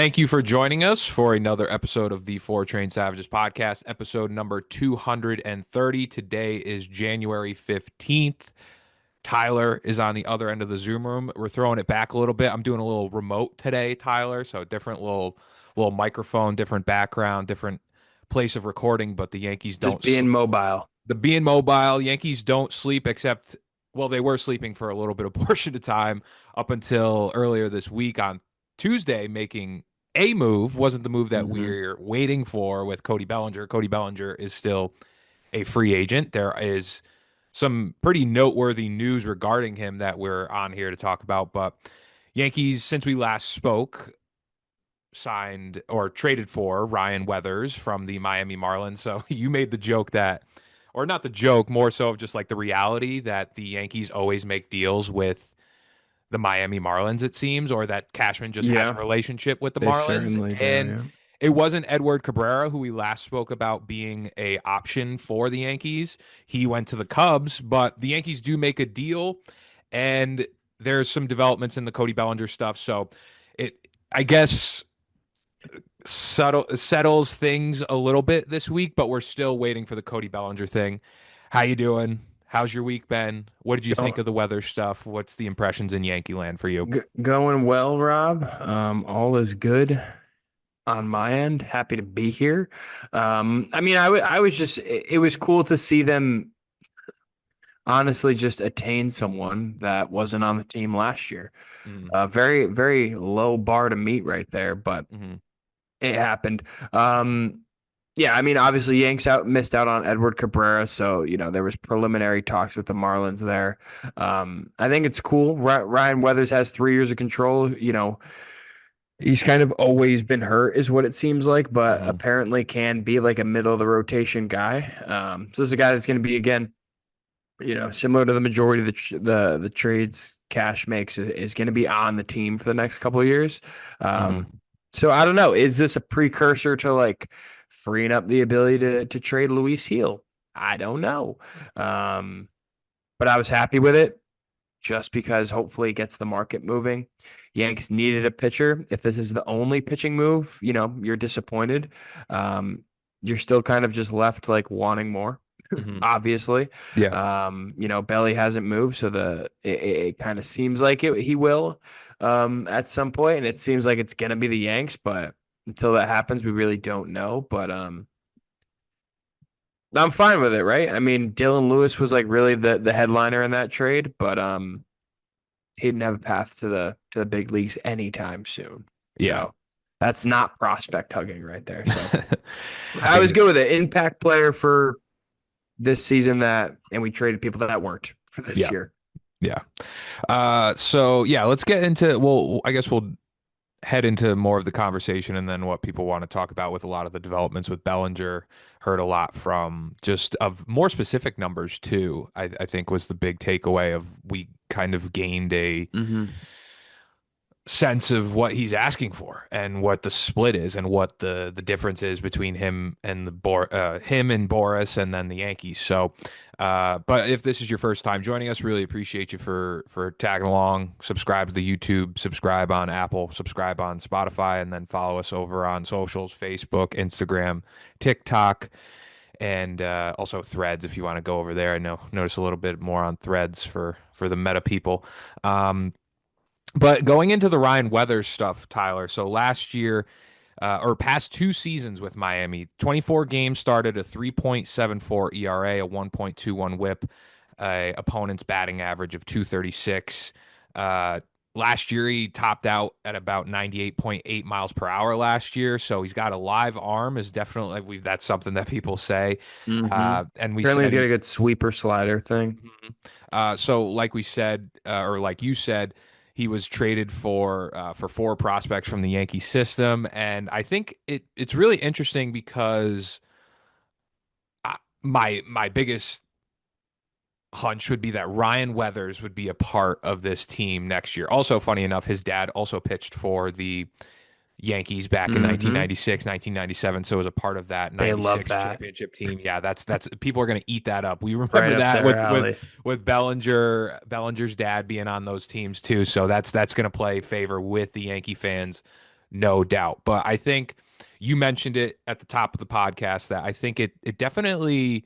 Thank you for joining us for another episode of the Four Train Savages podcast, episode number 230. Today is January 15th. Tyler is on the other end of the Zoom room. We're throwing it back a little bit. I'm doing a little remote today, Tyler, so different little microphone, different background, different place of recording, but the Yankees Just don't being mobile. the being mobile, Yankees don't sleep except well, they were sleeping for a little bit of portion of time up until earlier this week on Tuesday, making a move. Wasn't the move that hmm we're waiting for with Cody Bellinger. Cody Bellinger is still a free agent. There is some pretty noteworthy news regarding him that we're on here to talk about. But Yankees, since we last spoke, signed or traded for Ryan Weathers from the Miami Marlins. So you made the joke that, or not the joke, more so of just like the reality that the Yankees always make deals with the Miami Marlins, it seems, or that Cashman just has a Yeah, relationship with the they Marlins. certainly do. And Yeah. it wasn't Edward Cabrera, who we last spoke about being a option for the Yankees. He went to the Cubs, but the Yankees do make a deal, and there's some developments in the Cody Bellinger stuff. So I guess, settles things a little bit this week, but we're still waiting for the Cody Bellinger thing. How you doing? How's your week been? What did you think Go, of the weather stuff? What's the impressions in Yankee land for you? Going well, Rob. All is good on my end. Happy to be here. I was just, it was cool to see them honestly just attain someone that wasn't on the team last year. Mm-hmm. Very, very low bar to meet right there, but Mm-hmm. it happened. Yeah, I mean, obviously Yanks out missed out on Edward Cabrera, so there was preliminary talks with the Marlins there. I think it's cool. Ryan Weathers has 3 years of control. He's kind of always been hurt, is what it seems like, but Mm-hmm. apparently can be like a middle of the rotation guy. So this is a guy that's going to be again, similar to the majority of the trades Cash makes is going to be on the team for the next couple of years. Um, Mm-hmm. so I don't know. Is this a precursor to like freeing up the ability to trade Luis Heel? I don't know. Um, but I was happy with it just because hopefully it gets the market moving. Yanks needed a pitcher. If this is the only pitching move, you're disappointed. Um, you're still kind of just left like wanting more, Mm-hmm. obviously. Yeah. Belly hasn't moved, so it kind of seems like he will at some point, and it seems like it's gonna be the Yanks, but until that happens, we really don't know. But I'm fine with it, right? I mean, Dylan Lewis was like really the headliner in that trade, but he didn't have a path to the big leagues anytime soon. Yeah. So that's not prospect hugging right there. So I was Ex- good with it. Impact player for this season and we traded people that weren't for this Yeah. year. Yeah. So yeah, let's get into, well, I guess we'll head into more of the conversation and then what people want to talk about with a lot of the developments with Bellinger. Heard a lot from just of more specific numbers too. I think was the big takeaway of we kind of gained a Mm-hmm. sense of what he's asking for and what the split is and what the difference is between him and him and Boris and then the Yankees. So, but if this is your first time joining us, really appreciate you for tagging along. Subscribe to the YouTube, subscribe on Apple, subscribe on Spotify, and then follow us over on socials: Facebook, Instagram, TikTok, and also Threads if you want to go over there. I know notice a little bit more on Threads for the meta people. But going into the Ryan Weathers stuff, Tyler. So last year, or past two seasons with Miami, 24 games started a 3.74 ERA, a 1.21 WHIP, opponent's batting average of 236. Last year, he topped out at about 98.8 miles per hour last year. So he's got a live arm. Is definitely that's something that people say. Mm-hmm. And we Apparently, he's said got he. a good sweeper slider thing. So like we said, or like you said, he was traded for four prospects from the Yankee system, and I think it's really interesting because my biggest hunch would be that Ryan Weathers would be a part of this team next year. Also, funny enough, his dad also pitched for the Yankees back in Mm-hmm. 1996, 1997, so was a part of that They love 96 that. championship team. Yeah, that's people are going to eat that up. We Right remember up that their with alley. with Bellinger's dad being on those teams too. So that's going to play favor with the Yankee fans no doubt. But I think you mentioned it at the top of the podcast that I think it definitely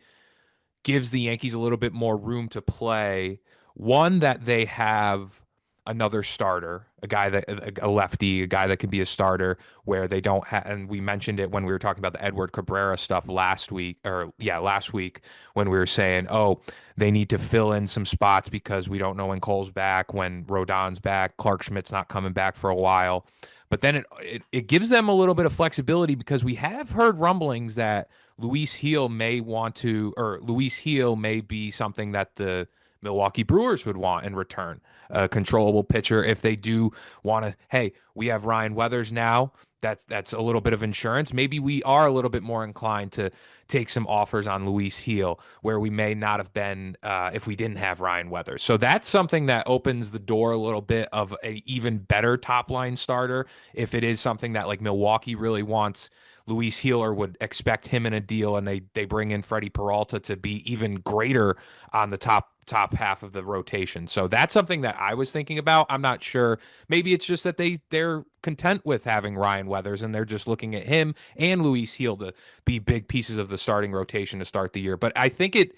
gives the Yankees a little bit more room to play. One, that they have another starter, a guy that a lefty, a guy that can be a starter where they don't have, and we mentioned it when we were talking about the Edward Cabrera stuff last week, or yeah, last week when we were saying, oh, they need to fill in some spots because we don't know when Cole's back, when Rodon's back, Clark Schmidt's not coming back for a while. But then it gives them a little bit of flexibility because we have heard rumblings that Luis Heel may want to, or Luis Heel may be something that the Milwaukee Brewers would want in return. A controllable pitcher if they do want to. Hey, we have Ryan Weathers now. That's a little bit of insurance. Maybe we are a little bit more inclined to take some offers on Luis Heel where we may not have been if we didn't have Ryan Weathers. So that's something that opens the door a little bit of a even better top line starter if it is something that like Milwaukee really wants Luis Healer would expect him in a deal, and they bring in Freddie Peralta to be even greater on the top half of the rotation. So that's something that I was thinking about. I'm not sure. Maybe it's just that they're content with having Ryan Weathers and they're just looking at him and Luis Heel to be big pieces of the starting rotation to start the year. But I think it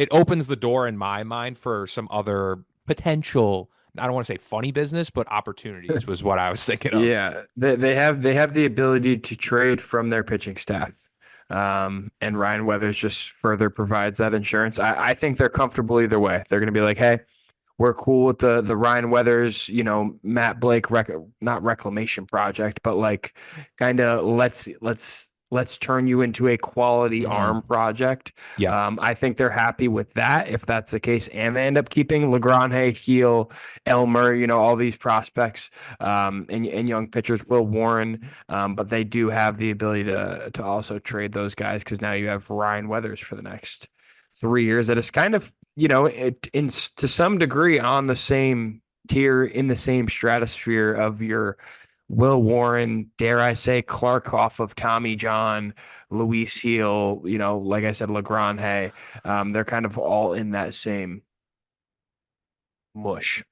opens the door in my mind for some other potential. I don't want to say funny business, but opportunities was what I was thinking of. Yeah, they have the ability to trade from their pitching staff. And Ryan Weathers just further provides that insurance. I think they're comfortable either way. They're going to be like, hey, we're cool with the Ryan Weathers, Matt Blake not reclamation project, but like kind of let's turn you into a quality Mhm. arm project. Yep. I think they're happy with that if that's the case, and they end up keeping LeGrand, Heel, Elmer, all these prospects, and young pitchers, Will Warren, but they do have the ability to also trade those guys because now you have Ryan Weathers for the next 3 years. That is kind of to some degree on the same tier in the same stratosphere of your Will Warren, dare I say, Clark off of Tommy John, Luis Heel, like I said, LeGrand. Hey, they're kind of all in that same mush,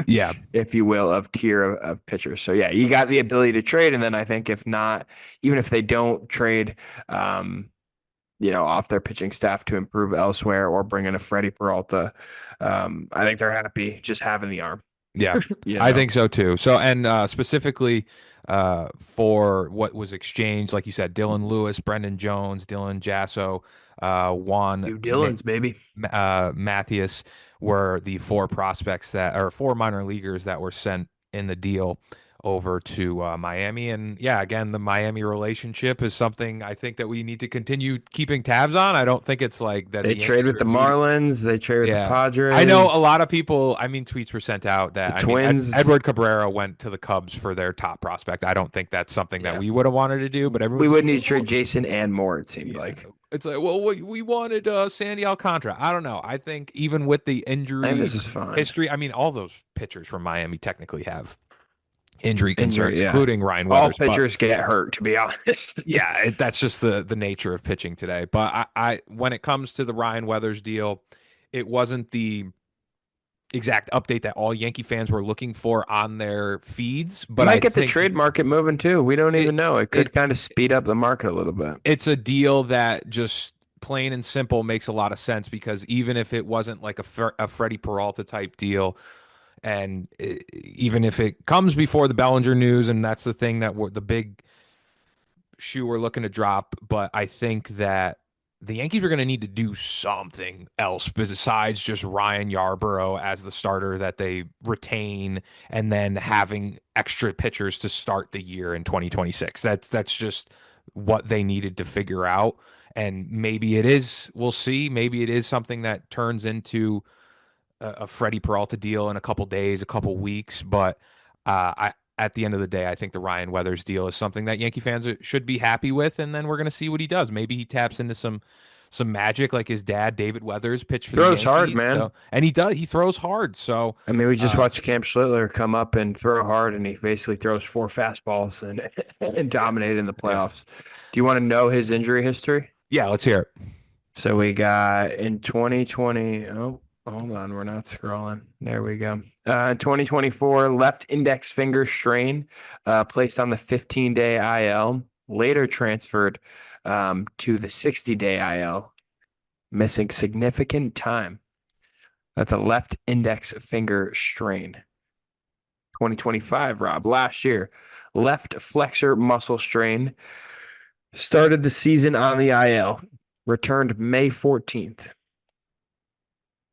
Yeah. if you will, of tier of pitchers. So yeah, you got the ability to trade, and then I think if not, even if they don't trade, off their pitching staff to improve elsewhere or bring in a Freddie Peralta, I think they're happy just having the arm. Yeah, You I know, think so too. So, and specifically for what was exchanged, like you said, Dylan Lewis, Brendan Jones, Dylan Jasso, Juan New Dillons, baby. Matthias were the four prospects that, or four minor leaguers that were sent in the deal over to Miami. And yeah, again, the Miami relationship is something I think that we need to continue keeping tabs on. I don't think it's like that They the trade Yankees with are the immediate. Marlins. They trade with the Yeah. I know a Padres, lot of people, I mean, tweets were sent out the that, I mean, Twins. Edward Cabrera went to the Cubs for their top prospect. I don't think that's something that Yeah, we would have wanted to do, but we everyone's like, would need to well, trade Jason and more. It seemed yeah. like. It's like, well, we wanted Sandy Alcantara. I don't know. I think even with the I think this injury is fine. history, I mean, all those pitchers from Miami technically have injury concerns, Injury, yeah. including Ryan All Weathers. But pitchers get hurt, to be honest. yeah, that's just the nature of pitching today. But I when it comes to the Ryan Weathers deal, it wasn't the exact update that all Yankee fans were looking for on their feeds, It but I might get the think trade market moving too. We don't it even know. It could it kind of speed up the market a little bit. it's a deal that just plain and simple makes a lot of sense because even if it wasn't like a Freddie Peralta type deal, and even if it comes before the Bellinger news, and that's the thing that we're the big shoe we're looking to drop, but I think that the Yankees are going to need to do something else besides just Ryan Yarborough as the starter that they retain and then having extra pitchers to start the year in 2026. That's just what they needed to figure out. And maybe it is, we'll see. Maybe it is something that turns into a Freddie Peralta deal in a couple days, a couple weeks. But I, at the end of the day, I think the Ryan Weathers deal is something that Yankee fans should be happy with, and then we're going to see what he does. Maybe he taps into some magic, like his dad, David Weathers, pitched for the Throws hard, Yankees. man. So, and he does. He throws hard. So, I mean, we just uh, watched Cam Schlittler come up and throw hard, and he basically throws four fastballs and and dominate in the yeah, playoffs. Do you want to know his injury history? yeah. Let's hear it. So we got in 2020. Oh. Hold on, we're not scrolling. There we go. 2024 left index finger strain, placed on the 15-day IL, later transferred to the 60-day IL, missing significant time. That's a left index finger strain. 2025, Rob, last year, left flexor muscle strain, started the season on the IL, returned May 14th.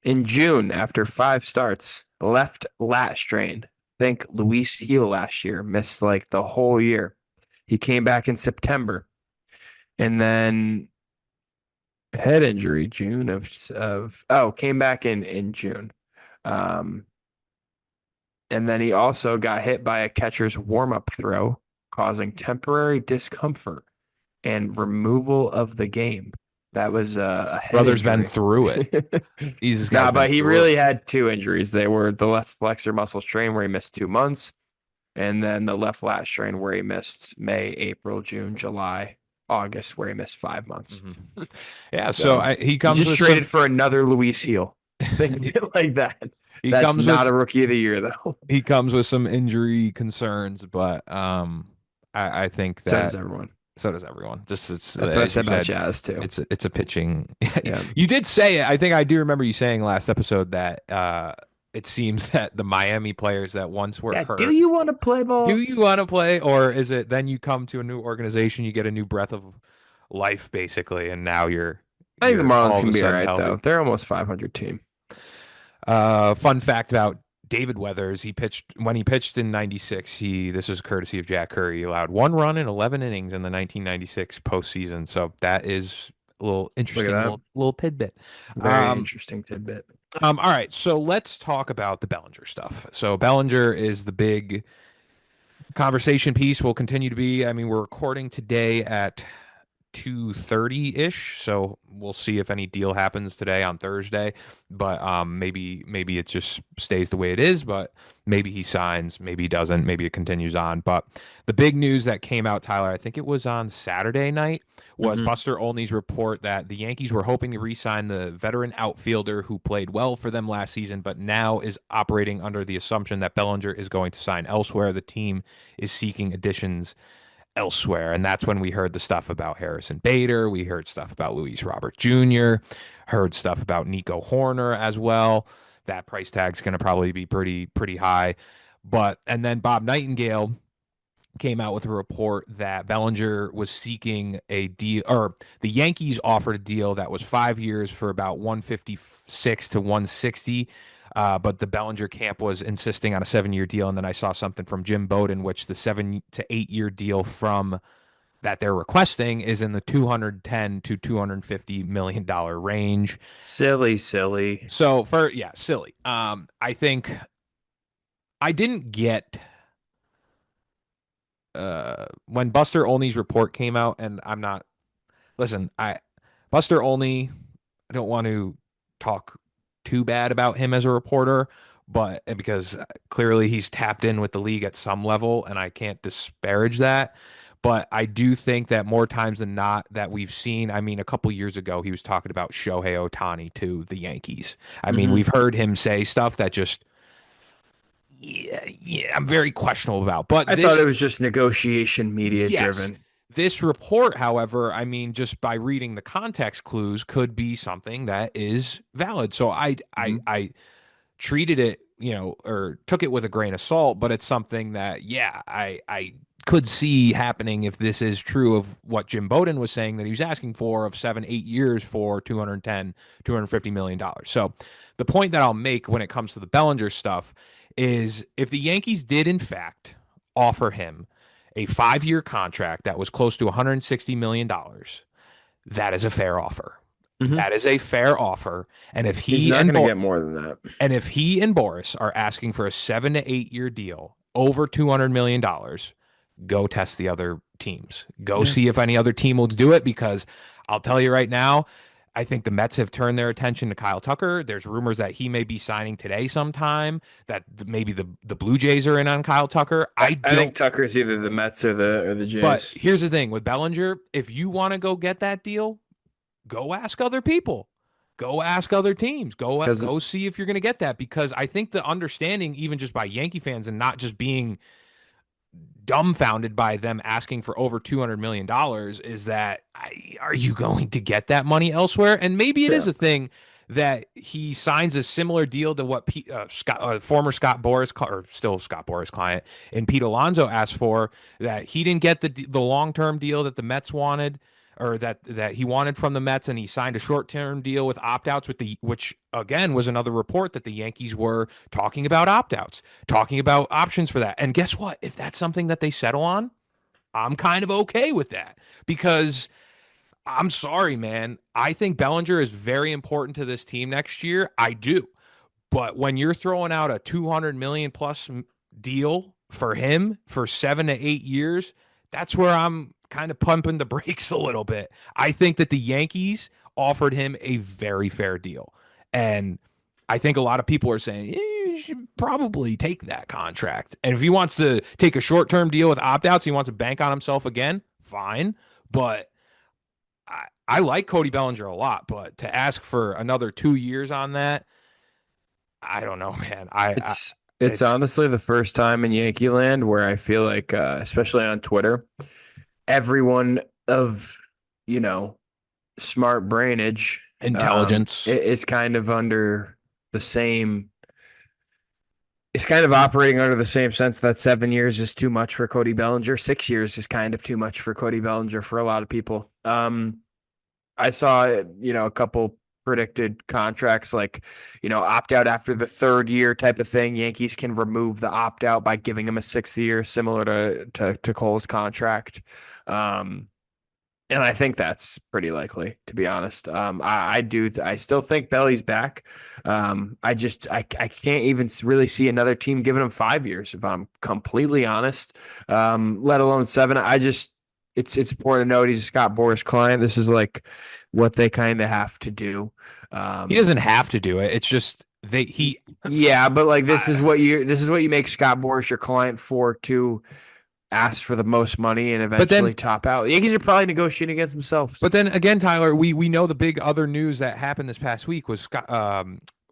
In June, after 5 starts, left lat strain. Think Luis Heel last year, missed like the whole year. He came back in September. And then head injury, June came back in June. Um, and then he also got hit by a catcher's warm-up throw, causing temporary discomfort and removal of the game. That was a head Brother's been injury. through it. This guy's Nah, been but he through it. really had two injuries. They were the left flexor muscle strain where he missed 2 months, and then the left lat strain where he missed May, April, June, July, August, where he missed 5 months. Mhm. Yeah, so So he he's comes just with some traded for another Luis Heel. Think of it like that. he That's comes not with a rookie of the year, though. he comes with some injury concerns, but I think So does that everyone. so does everyone. Just it's That's what I as you said about said, Jazz too. it's a pitching. Yeah. You did say it. I think I do remember you saying last episode that it seems that the Miami players that once were Yeah. Do hurt, you want to play do ball? you want to play, or is it then you come to a new organization, you get a new breath of life basically, and now I think the you're Marlins all of can a be all sudden right healthy. though. They're almost 500 team. Fun fact about David Weathers, he pitched when he pitched in 96, this was courtesy of Jack Curry. He allowed 1 run in 11 innings in the 1996 postseason. So that is a little Look at interesting that. little tidbit. Very Um, interesting tidbit. all right, so let's talk about the Bellinger stuff. So Bellinger is the big conversation piece will continue to be. I mean, we're recording today at 2:30 ish, so we'll see if any deal happens today on Thursday. But maybe it just stays the way it is, but maybe he signs, maybe he doesn't, maybe it continues on. But the big news that came out, Tyler, I think it was on Saturday night, was Hmm. Buster Olney's report that the Yankees were hoping to re-sign the veteran outfielder who played well for them last season, but now is operating under the assumption that Bellinger is going to sign elsewhere. The team is seeking additions elsewhere. And that's when we heard the stuff about Harrison Bader. We heard stuff about Luis Robert Jr., heard stuff about Nico Horner as well. That price tag's going to probably be pretty high. And then Bob Nightingale came out with a report that Bellinger was seeking a deal, or the Yankees offered a deal that was 5 years for about 156 to 160. But the Bellinger camp was insisting on a 7 year deal. And then I saw something from Jim Bowden, which the 7 to 8 year deal from that they're requesting is in the 210 to $250 million range. Silly, silly. So yeah, silly. I think I didn't get when Buster Olney's report came out, and I'm not listen, I Buster Olney, I don't want to talk too bad about him as a reporter, but because clearly he's tapped in with the league at some level, and I can't disparage that. But I do think that more times than not that we've seen, I mean, a couple years ago, he was talking about Shohei Ohtani to the Yankees. I mean, Hmm. we've heard him say stuff that just, yeah, I'm very questionable about. But I thought it this was just negotiation media Yes. driven. This report, however, I mean, just by reading the context clues, could be something that is valid. So Hmm. I treated it, or took it with a grain of salt, but it's something that, yeah, I could see happening if this is true of what Jim Bowden was saying that he was asking for of 7, 8 years for 210, $250 million. So the point that I'll make when it comes to the Bellinger stuff is if the Yankees did, in fact, offer him a 5 year contract that was close to $160 million, that is a fair offer. Hmm. That is a fair offer. And if He's he not and going to Bo- get more than that. and if he and Boris are asking for a 7 to 8 year deal over $200 million, go test the other teams. Go Yeah. see if any other team will do it because I'll tell you right now, I think the Mets have turned their attention to Kyle Tucker. There's rumors that he may be signing today sometime, that maybe the Blue Jays are in on Kyle Tucker. I, I I think don't Tucker's either the Mets or the but Jays. here's the thing with Bellinger, if you want to go get that deal, go ask other people. go ask other teams. because Go see if you're going to get that, because I think the understanding, even just by Yankee fans and not just being dumbfounded by them asking for over $200 million, is that are you going to get that money elsewhere? And maybe it is yeah, a thing that he signs a similar deal to what former Scott Boras, or still Scott Boras client, and Pete Alonso asked for, that he didn't get the long-term deal that the Mets wanted, or that he wanted from the Mets, and he signed a short-term deal with opt-outs with which again was another report that the Yankees were talking about opt-outs, talking about options for that. And guess what? If that's something that they settle on, I'm kind of okay with that, because I'm sorry, man. I think Bellinger is very important to this team next year. I do. But when you're throwing out a 200 million plus deal for him for 7 to 8 years, that's where I'm kind of pumping the brakes a little bit. I think that the Yankees offered him a very fair deal. And I think a lot of people are saying, you should probably take that contract. And if he wants to take a short term deal with opt outs, he wants to bank on himself again, fine. But I like Cody Bellinger a lot. But to ask for another 2 years on that, I don't know, man. it's It's honestly the first time in Yankee land where I feel like, especially on Twitter, everyone of, you know, smart brainage, intelligence. is kind of under the same. It's kind of operating under the same sense that 7 years is too much for Cody Bellinger. 6 years is kind of too much for Cody Bellinger for a lot of people. I saw, a couple predicted contracts like, opt out after the third year type of thing. Yankees can remove the opt out by giving him a 6th year, similar to Cole's contract. Um, and I think that's pretty likely, to be honest. I still think Belly's back. I can't even really see another team giving him 5 years, if I'm completely honest. Let alone 7. It's important to note he's a Scott Boras client. This is like what they kind of have to do. He Um, doesn't have to do it. It's just they he yeah, but like I, this is what you make Scott Boras your client for, to ask for the most money and but then eventually top out. The Yankees are probably negotiating against themselves. but then again, Tyler, we know the big other news that happened this past week was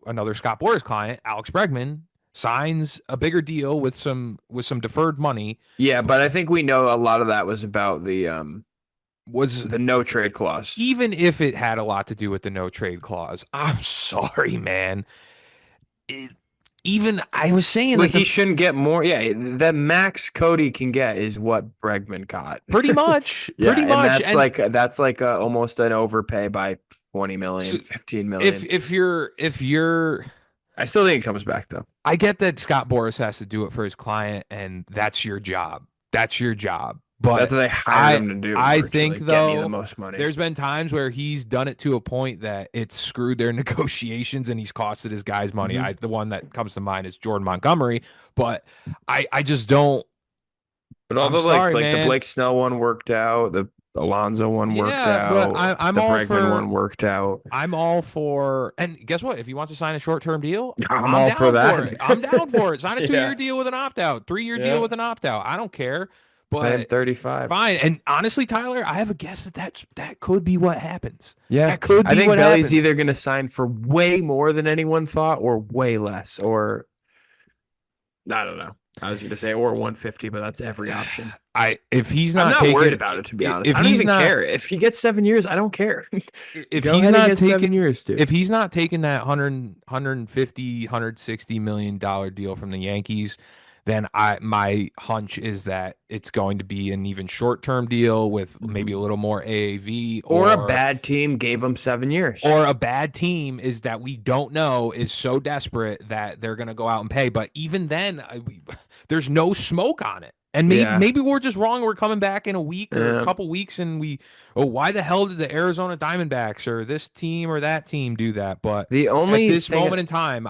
another Scott Boras client, Alex Bregman, signs a bigger deal with some deferred money, Yeah, but but I think we know a lot of that was about was, the no trade clause. even if it had a lot to do with the no trade clause, I'm sorry, man. It, even I was saying Well, that he the shouldn't get more. Yeah, the max Cody can get is what Bregman got. pretty Yeah, and much, and that's like almost an overpay by 20 so million, 15 million. if you're I still think it comes back though. I get that Scott Boras has to do it for his client, and that's your job. That's your job. That's But what they hired I him to do, I think virtually. Get me the though, most money. there's been times where he's done it to a point that it's screwed their negotiations and he's costed his guys money. Hmm. The one that comes to mind is Jordan Montgomery, but I just don't. But I'm although sorry, like the man. Blake Snell one worked out, the Alonzo one worked Yeah, but out, I'm the all Bregman for one worked out. I'm all for, and guess what? If he wants to sign a short term deal, I'm I'm all for down for it. I'm that. down for it. Sign a 2 year Yeah. deal with an opt out, 3 year deal Yeah. with an opt out. I don't care. Pay him But 35. fine. And honestly, Tyler, I have a guess that could be what happens. Yeah. That could I be think what Belly's happens. either going to sign for way more than anyone thought or way less. Or I don't know. I was going to say or 150, but that's every option. I if he's I'm not not worried taking about it, to be honest. if I don't he's even not care. If he gets 7 years, I don't care. if Go he's ahead and not get taking 7 years, dude. if he's not taking that 150 $160 million deal from the Yankees, then my hunch is that it's going to be an even short-term deal with maybe a Mhm. little more AAV, Or a bad team gave him 7 years. or a bad team is that we don't know is so desperate that they're going to go out and pay. But even then, there's no smoke on it. And Yeah. maybe we're just wrong. We're coming back in a week or a Yeah. couple weeks, and oh, why the hell did the Arizona Diamondbacks or this team or that team do that? But The at only this thing moment in time,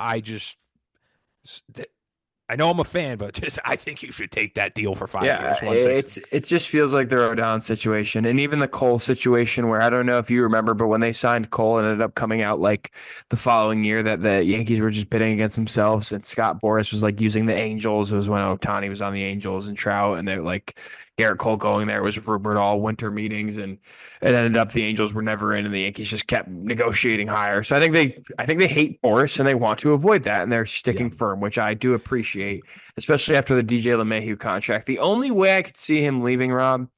I know I'm a fan, but just I think you should take that deal for 5 years, Yeah, 160. it just feels like the Rodon situation, and even the Cole situation, where I don't know if you remember, but when they signed Cole, it ended up coming out like the following year that the Yankees were just bidding against themselves, and Scott Boras was like using the Angels. It was when Otani was on the Angels and Trout, and they like Garrett Cole going there was rumored all winter meetings, and it ended up the Angels were never in, and the Yankees just kept negotiating higher. So I think they hate Boris and they want to avoid that, and they're Yeah. sticking firm, which I do appreciate, especially after the DJ LeMahieu contract. The only way I could see him leaving, Rob,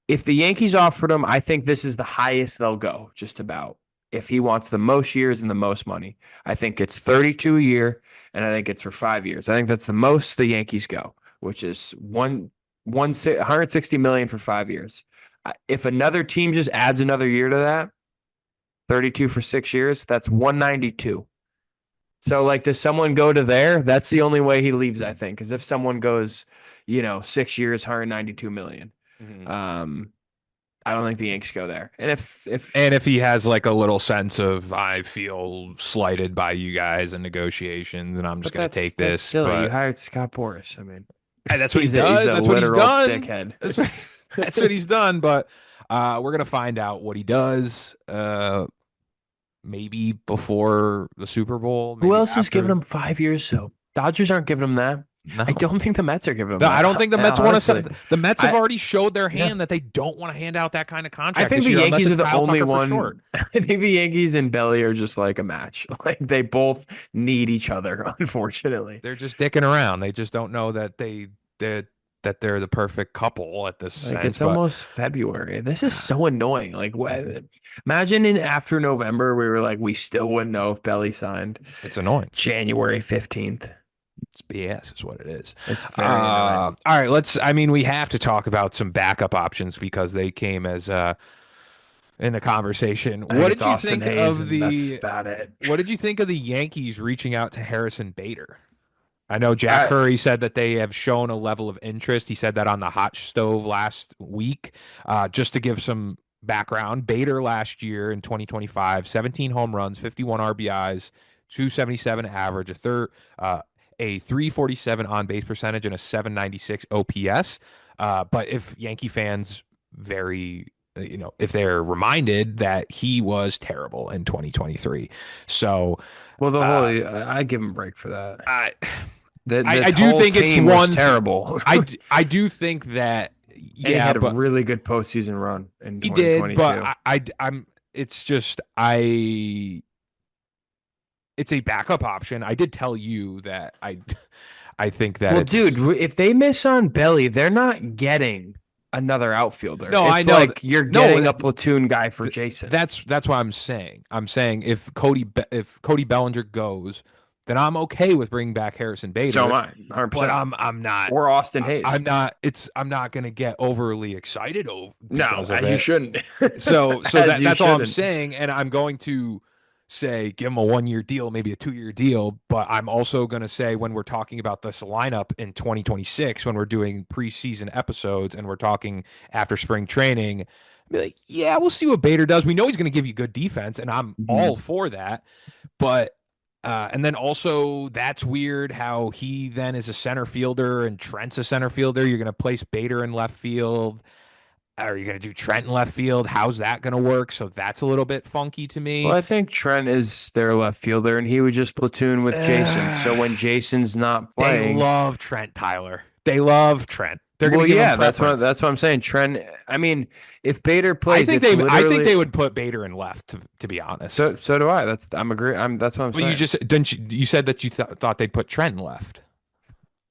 if the Yankees offered him, I think this is the highest they'll go, just about. If he wants the most years and the most money, I think it's 32 a year, and I think it's for 5 years. I think that's the most the Yankees go, which is 160 million for 5 years. If another team just adds another year to that, 32 for 6 years, that's 192. So, like, does someone go to there? That's the only way he leaves, I think, because if someone goes, 6 years, 192 million. Mhm. Um, I don't think the Yanks go there. And if And if he has like a little sense of I feel slighted by you guys in negotiations and I'm just but going to that's take that's this, silly. You but hired Scott Boras. I mean, and that's what he he's does. a That's what he's literal done. dickhead. That's what, that's what he's done. But we're gonna find out what he does. Maybe before the Super Bowl, Who maybe else is giving after. him 5 years? So Dodgers aren't giving him that. I No, don't think the Mets are giving him no, I that. don't think the Mets want to Honestly, set. The Mets have I already showed their yeah. hand that they don't want to hand out that kind of I contract think this the year unless Yankees are it's the Kyle only Tucker for short. one. I think the Yankees and Belly are just like a match. Like they both need each other, unfortunately. They're just dicking around. They just don't know that they that they're the perfect couple at this Like sense. it's But almost February. This is so annoying. Like what? Imagine in after November, we were like, we still wouldn't know if Belly signed it's annoying. January 15th. It's BS is what it is. It's very annoying. All right, I mean, we have to talk about some backup options because they came as in the conversation. I think it's Austin Hayes, and that's about it. What did you think of the Yankees reaching out to Harrison Bader? I know Jack I Curry said that they have shown a level of interest. He said that on the hot stove last week. Just to give some background, Bader last year in 2025, 17 home runs, 51 RBIs, 277 average, a 347 on base percentage, and a 796 OPS. But if Yankee fans if they're reminded that he was terrible in 2023. So, well, the whole uh, I give him a break for that. I, I This do whole think it's team was one. terrible. I do think that And he yeah, had a but really good postseason run in he did. 2022. But I'm. It's just I. It's a backup option. I did tell you that I think that Well, it's dude, if they miss on Belly, they're not getting another outfielder. no. I It's know. like you're No, getting a platoon guy for Jason. that's what I'm saying. I'm saying if Cody Bellinger goes, then I'm okay with bringing back Harrison So am Bader. I, But 100%. I'm not. Or Austin Hayes. I'm not. I'm not gonna get overly excited No, because of as you it. shouldn't. So As you that's all I'm shouldn't. saying, and I'm going to say give him a 1 year deal, maybe a 2 year deal. But I'm also going to say when we're talking about this lineup in 2026, when we're doing preseason episodes and we're talking after spring training, be like, yeah, we'll see what Bader does. We know he's going to give you good defense, and I'm all Mhm. for that. But and then also that's weird how he then is a center fielder and Trent's a center fielder. You're going to place Bader in left field. Are you going to do Trent in left field? How's that going to work? So that's a little bit funky to Well, me. I think Trent is their left fielder, and he would just platoon with Jason. So Uh, when Jason's not they playing, love Trent Tyler. They love Trent. They're going to well, give him yeah, preference. that's what I'm saying. Trent. I mean, if Bader plays, it's I think literally they would put Bader in left to be honest. so do I. I'm agree. That's what I'm Well, you saying. just didn't you said that you thought they'd put Trent in left.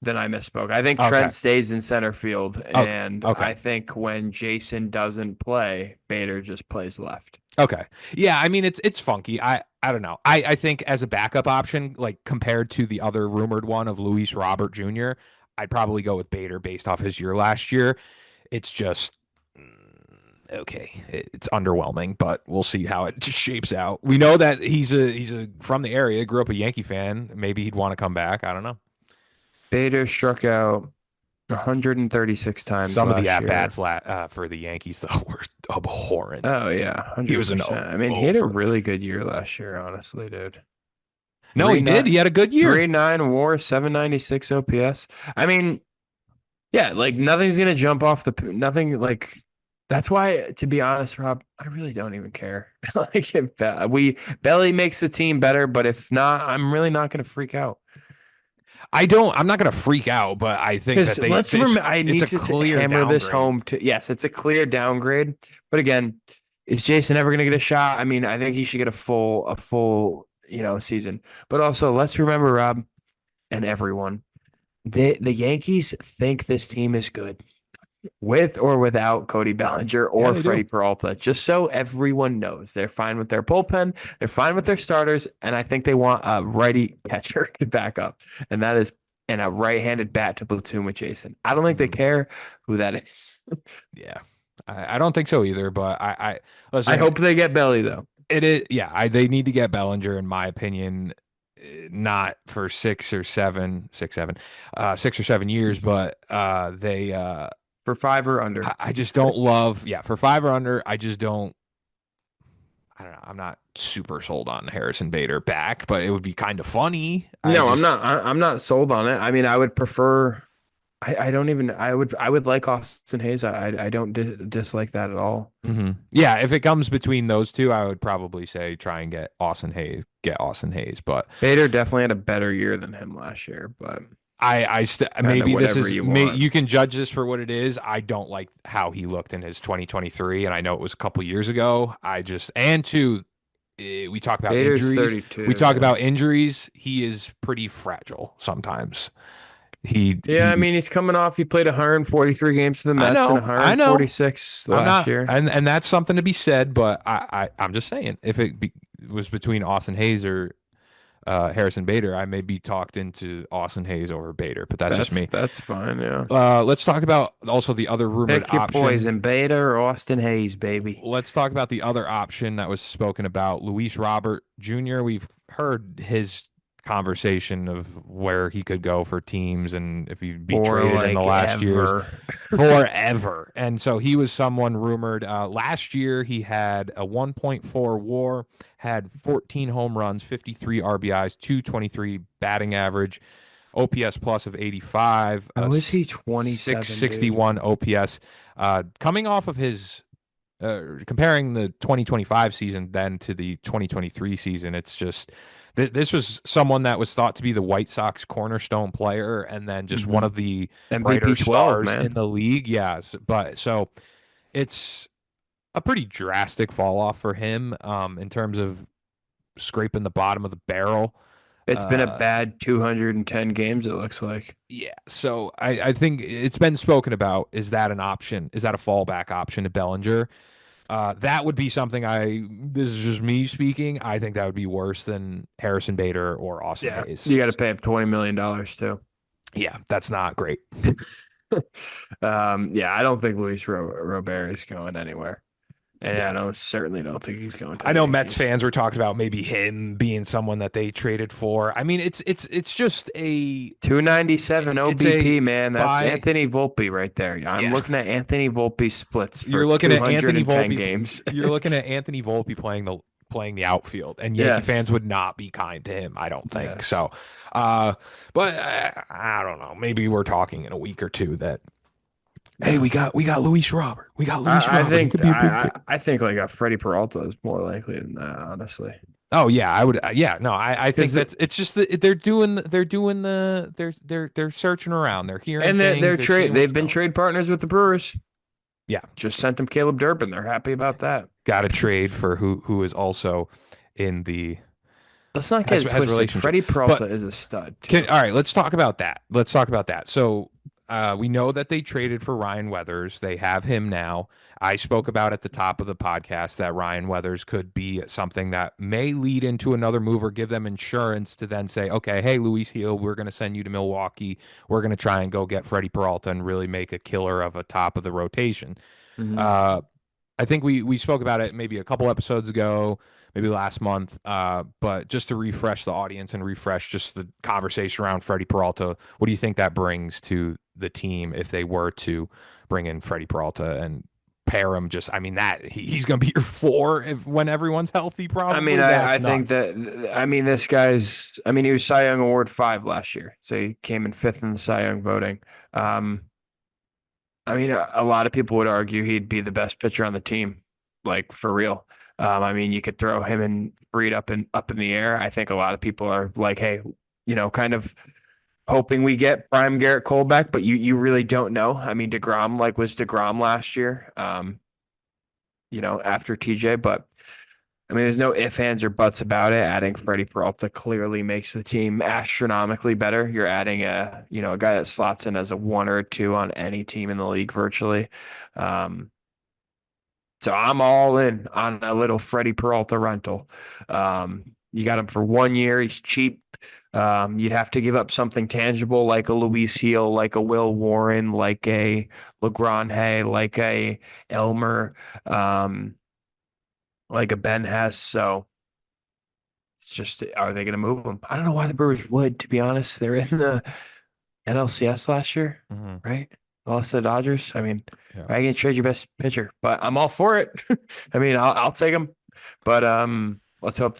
Then I misspoke. I think Okay. Trent stays in center field, Okay. and Okay. I think when Jason doesn't play, Bader just plays left. Okay. Yeah, I mean it's funky. I don't know. I think as a backup option, like compared to the other rumored one of Luis Robert Jr., I'd probably go with Bader based off his year last year. It's just okay. It's underwhelming, but we'll see how it just shapes out. We know that he's a from the area, grew up a Yankee fan. Maybe he'd want to come back. I don't know. Bader struck out 136 times Some of the last at year. bats for the Yankees though were abhorrent. Oh yeah, He was an 100%. I mean, he oh had a for really good year last year, honestly, dude. no, he did. He had a good year. 3.9 WAR, 796 OPS. I mean, yeah, like nothing's gonna jump off nothing like. That's why, to be honest, Rob, I really don't even care. Like if we Belly makes the team better, but if not, I'm really not gonna freak out. I'm not going to freak out, but I think Because that I it's need a to clear hammer this downgrade. home to, yes, it's a clear downgrade. But again, is Jason ever going to get a shot? I mean, I think he should get a full, season. But also, let's remember, Rob, and everyone, the Yankees think this team is good with or without Cody Bellinger Yeah, or they do. Freddie Peralta, just so everyone knows. They're fine with their bullpen, they're fine with their starters, and I think they want a righty catcher to back up. And that is and a right-handed bat to platoon with Jason. I don't think they Mhm. care who that is. Yeah, I don't think so either. But I I listen. hope they get Belly though. It is, yeah. They need to get Bellinger, in my opinion, not for 6 or 7 years, but they. For 5 or under. I just don't love. Yeah, for 5 or under, I just don't. I don't know. I'm not super sold on Harrison Bader back, but it would be kind of funny. I No, I'm just. not. I'm not sold on it. I mean, I would prefer. I don't even. I would like Austin Hayes. I don't dislike that at all. Yeah, if it comes between those two, I would probably say try and get Austin Hayes. Get Austin Hayes, but Bader definitely had a better year than him last year, but kind of maybe this whatever is you want. you can judge this for what it is. I don't like how he looked in his 2023, and I know it was a couple years ago. I just and two, we talk about Bader's injuries. We 32, talk yeah. about injuries. He is pretty fragile sometimes. Yeah, I He. mean, he's coming off. He played 143 games for the Mets and I know. 146 I'm last not, year. and that's something to be said. But I'm just saying, if was between Austin Hayes or Harrison Bader, I may be talked into Austin Hayes over Bader, but that's just That's me. that's fine, yeah. Let's talk about also the other rumored Pick your option. poison, Bader or Austin Hayes, baby. Let's talk about the other option that was spoken about, Luis Robert Jr. We've heard his conversation of where he could go for teams and if he'd be For traded in the like last years ever. forever. And so he was someone rumored. Last year, he had a 1.4 WAR, had 14 home runs, 53 RBIs, 223 batting average, OPS plus of 85, How is he 27, dude? 661 OPS. Coming off of his comparing the 2025 season then to the 2023 season, it's just this was someone that was thought to be the White Sox cornerstone player and then just one Hmm. of the brighter MVP 12, stars in man. the league. Yes, but so it's a pretty drastic fall off for him in terms of scraping the bottom of the barrel. It's been a Uh, bad 210 games, it looks like. yeah, so I think it's been spoken about. Is that an option? Is that a fallback option to Bellinger? That would be something this is just me speaking. I think that would be worse than Harrison Bader or Austin Yeah, Hayes. you got to pay up $20 million too. Yeah, that's not great. Yeah, I don't think Robert is going anywhere. And I Yeah. certainly don't think he's going to I the know Mets Yankees. fans were talking about maybe him being someone that they traded for. I mean, it's just 297 it's a OBP, man. That's buy. Anthony Volpe right there. I'm Yeah. looking at Anthony Volpe splits for You're looking at Anthony 210 Volpe. games. You're looking at Anthony Volpe playing the outfield, and Yankee Yes. fans would not be kind to him. I don't think Yes. so. But I don't know. Maybe we're talking in a week or two that hey, Yeah. we got Luis Robert. We got Luis I Robert. He think could be a big. I think like a Freddie Peralta is more likely than that, honestly. Oh yeah, I would. Yeah, no, I think Because that's. It's just that they're doing they're searching around. They're hearing and they're things. They're seeing trade what's they've been going. trade partners with the Brewers. Yeah, Just sent them Caleb Durbin. They're happy about that. got to trade for who is also in the Let's not get it has a twisted. relationship. Freddie Peralta But is a stud too. all right, let's talk about that. Let's talk about that. So we know that they traded for Ryan Weathers. They have him now. I spoke about at the top of the podcast that Ryan Weathers could be something that may lead into another move or give them insurance to then say, okay, hey, Luis Heel, we're going to send you to Milwaukee. We're going to try and go get Freddie Peralta and really make a killer of a top of the rotation. Hmm. Uh, I think we spoke about it maybe a couple episodes ago, maybe last month. But just to refresh the audience and refresh just the conversation around Freddie Peralta, what do you think that brings to the team if they were to bring in Freddie Peralta and pair him? Just, I mean, he's going to be your four when everyone's healthy. I mean, Probably I that's think nuts. that this guy's. I mean, he was Cy Young Award 5 last year, so he came in fifth in the Cy Young voting. Um, I mean, a lot of people would argue he'd be the best pitcher on the team, like for real. I mean, you could throw him and Fried up in the air. I think a lot of people are like, hey, kind of hoping we get prime Garrett Cole back, but you really don't know. I mean, DeGrom was DeGrom last year, after TJ, but I mean, there's no ifs, ands, or buts about it. Adding Freddie Peralta clearly makes the team astronomically better. You're adding a guy that slots in as a one or a two on any team in the league virtually. Um, so I'm all in on a little Freddie Peralta rental. You got him for 1 year. He's cheap. You'd have to give up something tangible like a Luis Heel, like a Will Warren, like a LeGrand, like a Elmer, like a Ben Hess. So it's just, are they going to move him? I don't know why the Brewers would, to be honest. They're in the NLCS last year, Hmm. right? Lost to the Dodgers. I mean, Yeah. I can trade your best pitcher, but I'm all for it. I mean, I'll take him, but let's hope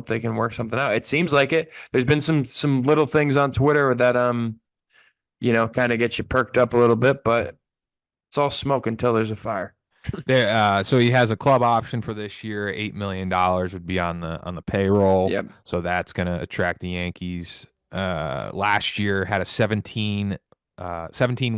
they can work something out. It seems like it. There's been some little things on Twitter that kind of get you perked up a little bit, but it's all smoke until there's a fire. So he has a club option for this year. $8 million would be on the payroll. Yep. So that's going to attract the Yankees. Last year had a 17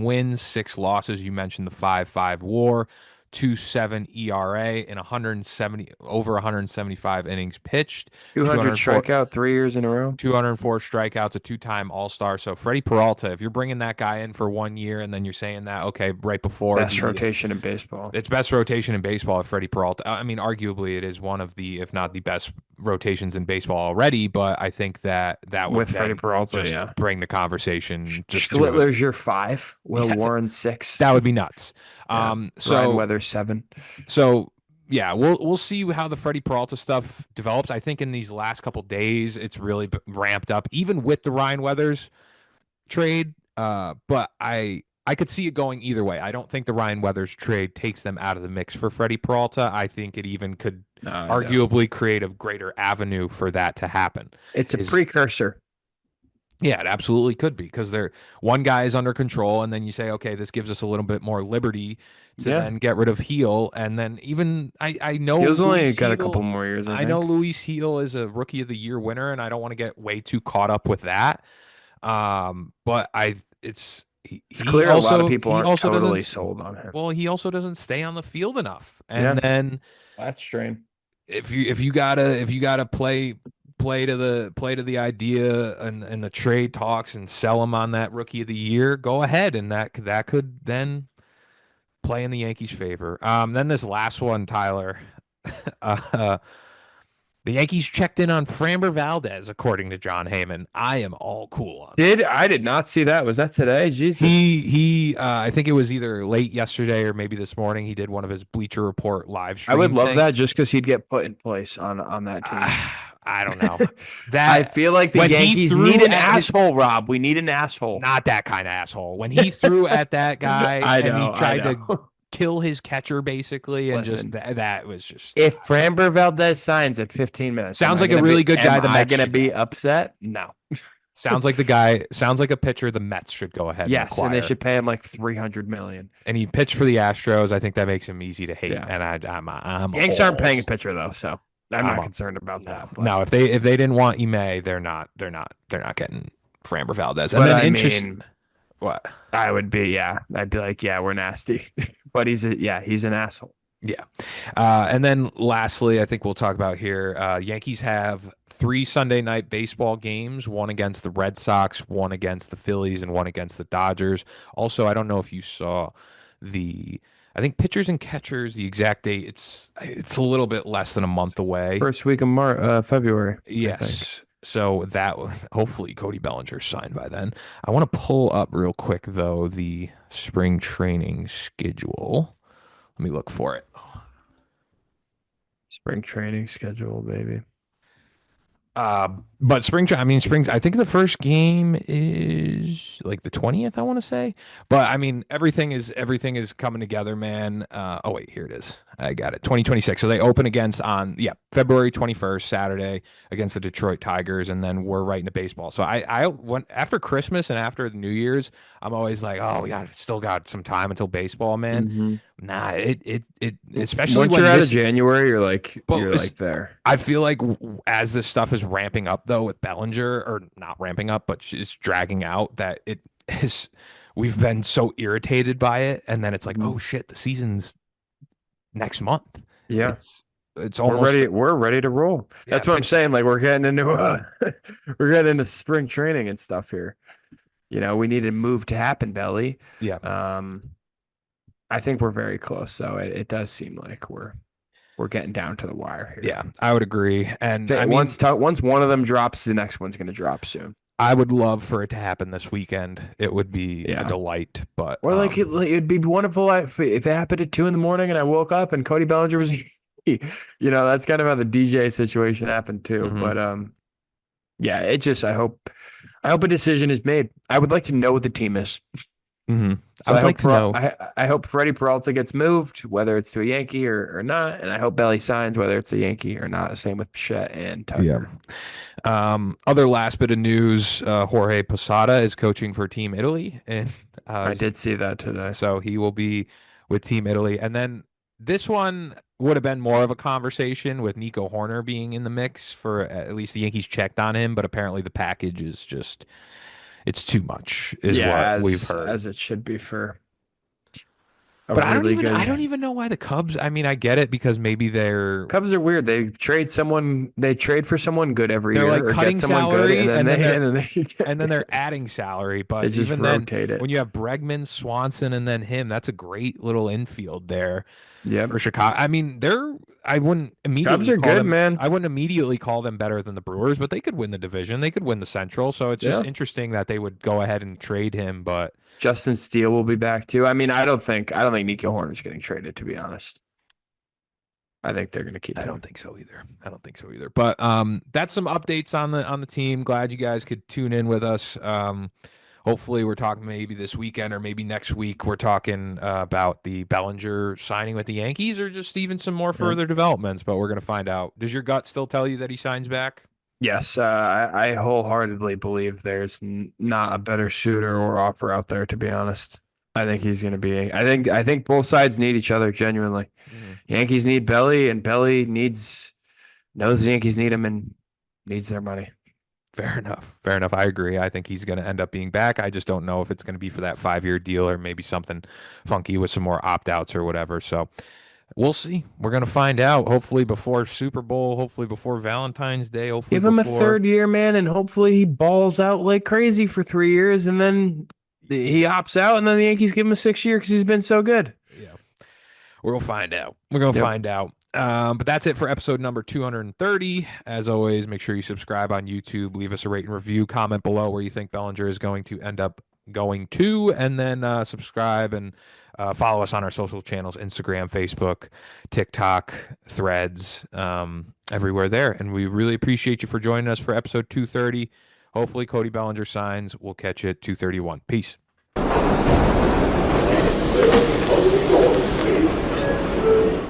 wins, 6 losses. You mentioned the 5.5 WAR, 2.7 ERA, and 175 innings pitched, 200 204 strikeout 3 years in a row. 204 strikeouts, a two-time All-Star. So Freddie Peralta, if you're bringing that guy in for 1 year and then you're saying that, okay, right before Best the rotation in baseball it's best rotation in baseball, Freddie Peralta. I mean, arguably, it is one of the, if not the best rotations in baseball already. But I think that would with Freddie then Peralta. just Yeah. bring the conversation just to a Schlittler's your 5. Will yeah, Warren 6. that would be nuts. Yeah. Um, Ryan so Weather 7. so yeah, we'll see how the Freddie Peralta stuff develops. I think in these last couple days, it's really ramped up, even with the Ryan Weathers trade. But I could see it going either way. I don't think the Ryan Weathers trade takes them out of the mix for Freddie Peralta. I think it even could No, I know. arguably create a greater avenue for that to happen. It's a Is precursor. Yeah, it absolutely could be because they're one guy is under control, and then you say, okay, this gives us a little bit more liberty to Yeah. then get rid of Heel, and then even I know He's only Luis got a couple Heel, more years, I I know think. Luis Heel is a Rookie of the Year winner, and I don't want to get way too caught up with that. But it's It's clear a lot of people he aren't also totally doesn't sold on him. well he also doesn't stay on the field enough, and Yeah. then That's strange. if you gotta play to the idea and the trade talks and sell him on that Rookie of the Year, go ahead, and that could then play in the Yankees' favor. Then this last one, Tyler, uh, the Yankees checked in on Framber Valdez, according to John Heyman. I am all cool on that. I did not see that. Was that today? Jesus. I think it was either late yesterday or maybe this morning. He did one of his Bleacher Report live I would stream love thing. that just because he'd get put in place on that team. I don't know I that feel like the when he Yankees threw need an at his asshole, Rob. We need an asshole. not that kind of asshole. When he threw at that guy I and he know. I tried to know. kill his catcher basically, and just Listen, that was just if Framber Valdez signs at 15 minutes, sounds like a really good guy. The Am I Mets going to should be get. upset? No. Sounds like a pitcher the Mets should go ahead and Yes, and they acquire. should pay him like 300 million. And he pitched for the Astros. I think that makes him easy to hate. Yeah. And I'm Yanks aren't paying a pitcher though, so I'm I'm not a- concerned about no, that. But, no. If they didn't want Ime, they're not getting Framber Valdez. And but then I interest mean, what? I'd be like, yeah, we're nasty. But he's an asshole. Yeah. And then lastly, I think we'll talk about here. Yankees have 3 Sunday night baseball games, one against the Red Sox, one against the Phillies, and one against the Dodgers. Also, I don't know if you saw I think pitchers and catchers, the exact date, it's a little bit less than a month away. First week of February, I think. Yes. So that hopefully Cody Bellinger signed by then. I want to pull up real quick though the spring training schedule. Let me look for it. Spring training schedule, baby. But spring. I think the first game is like the 20th, I want to say. But I mean, everything is coming together, man. Oh wait, here it is. I got it. 2026. So they open against on February 21st, Saturday against the Detroit Tigers, and then we're right into baseball. So I went after Christmas and after the New Year's, I'm always like, oh, still got some time until baseball, man. Mhm. Nah, it especially Once you're when out of this, January, but you're like there. I feel like as this stuff is ramping up though with Bellinger, or not ramping up, but it's dragging out, that it is, we've been so irritated by it, and then it's like, Mhm. oh shit, the season's next month. Yeah. It's almost, We're ready to roll. yeah, That's what I'm saying. Like we're getting into we're getting into spring training and stuff here. We need a move to happen, Belly. yeah, Um, I think we're very close. So it does seem like we're getting down to the wire here. yeah, I would agree. And I mean, Once one of them drops, the next one's going to drop soon. I would love for it to happen this weekend. It would be a Yeah. delight, but Or it'd be wonderful if it happened at 2 a.m. and I woke up and Cody Bellinger was, that's kind of how the DJ situation happened too. mhm, But yeah, I hope a decision is made. I would like to know what the team is. mhm. I So would like to know. I hope Freddie Peralta gets moved, whether it's to a Yankee or not, and I hope Belly signs, whether it's a Yankee or not. Same with Bichette and Yeah. Tucker. Other last bit of news: Jorge Posada is coaching for Team Italy, and I did see that today. so he will be with Team Italy. And then this one would have been more of a conversation with Nico Horner being in the mix, for at least the Yankees checked on him, but apparently the package is just, it's too much, is Yeah, what we've heard. as it should be for a But really I don't good. even know why the Cubs. I mean, I get it because maybe Cubs are weird. They trade for someone good every they're year like or get cutting someone good, salary, and then and then they're adding salary. they But just even then, rotate it. when you have Bregman, Swanson, and then him, that's a great little infield there Yep. for Chicago. I mean, I wouldn't Cubs immediately are call good, them. man. I wouldn't immediately call them better than the Brewers, but they could win the division. They could win the Central. So it's just Yeah. interesting that they would go ahead and trade him. But Justin Steele will be back too. I mean, I don't think Nico Horner's getting traded, to be honest. I think they're gonna keep I don't him. think so either. I don't think so either. But that's some updates on the team. Glad you guys could tune in with us. Hopefully, we're talking maybe this weekend or maybe next week. We're talking about the Bellinger signing with the Yankees, or just even some more Yep. further developments. But we're gonna find out. Does your gut still tell you that he signs back? Yes, I wholeheartedly believe there's not a better shooter or offer out there, to be honest. I think he's going to be. I think both sides need each other genuinely. Mhm. Yankees need Belly, and Belly knows the Yankees need him and needs their money. Fair enough. Fair enough. I agree. I think he's going to end up being back. I just don't know if it's going to be for that 5 year deal or maybe something funky with some more opt outs or whatever. So we'll see. We're going to find out. Hopefully before Super Bowl. Hopefully before Valentine's Day. Hopefully Give him a before. third year, man, and hopefully he balls out like crazy for 3 years, and then he opts out, and then the Yankees give him a 6 year because he's been so good. Yeah. We'll find out. We're going to Yep. find out. But that's it for episode number 230. As always, make sure you subscribe on YouTube, leave us a rate and review, comment below where you think Bellinger is going to end up going to, and then subscribe and follow us on our social channels: Instagram, Facebook, TikTok, Threads, everywhere there. And we really appreciate you for joining us for episode 230. Hopefully, Cody Bellinger signs. We'll catch you at 231. Peace.